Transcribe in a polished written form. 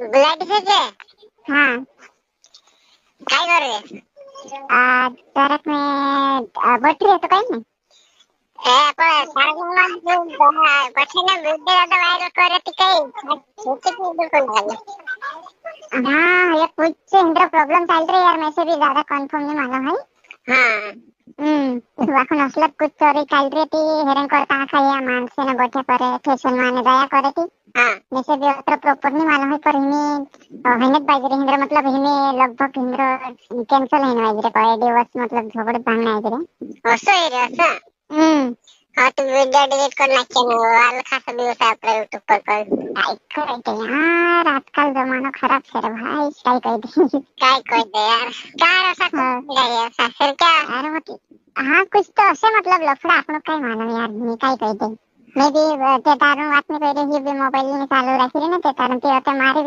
गुलाटी से जे हाँ काय कर रे ट्रक में बैटरी है तो कहीं नहीं પણ સાગમાં જો પછીના વિડિયો તો વાયરલ કરે તી કઈ છોટી બિલકુલ લાગે हाँ ये कुछ इंद्र प्रॉब्लम चल रही है यार, मैं से भी ज्यादा कंफर्म नहीं मालूम है। હા वाखुन असलत कुछ चोरी चल रही थी, हेरन करता खाया मानसे ने बैठे परे फैशन माने दया करे थी। હા मैं से भी अत्र प्रॉपर नहीं मालूम है, पर हिने हिनेत बाजरे हिंद्र मतलब हिने लगभग हिंद्र कैंसिल है बाजरे पर दिवस मतलब झगड़े भांगना है હસો એ રહ્યો હા તું વિડિયો ડિલીટ કરી નાખે ને હાલ ખાસ દિવસ આપણે યુટ્યુબ પર काय करायचं यार, आजकाल जमाना खराब है रे भाई, काय कहते काय कोई दे यार काय असा ऐसा फिर क्या अरे मतलब हाँ कुछ तो ऐसे मतलब लफड़ा आपण काय मालूम यार, मी काय कहते मैं भी ते तारून वातनी पहिले ही भी मोबाईल ने चालू राखी रे ना ते कारण ते आता मारे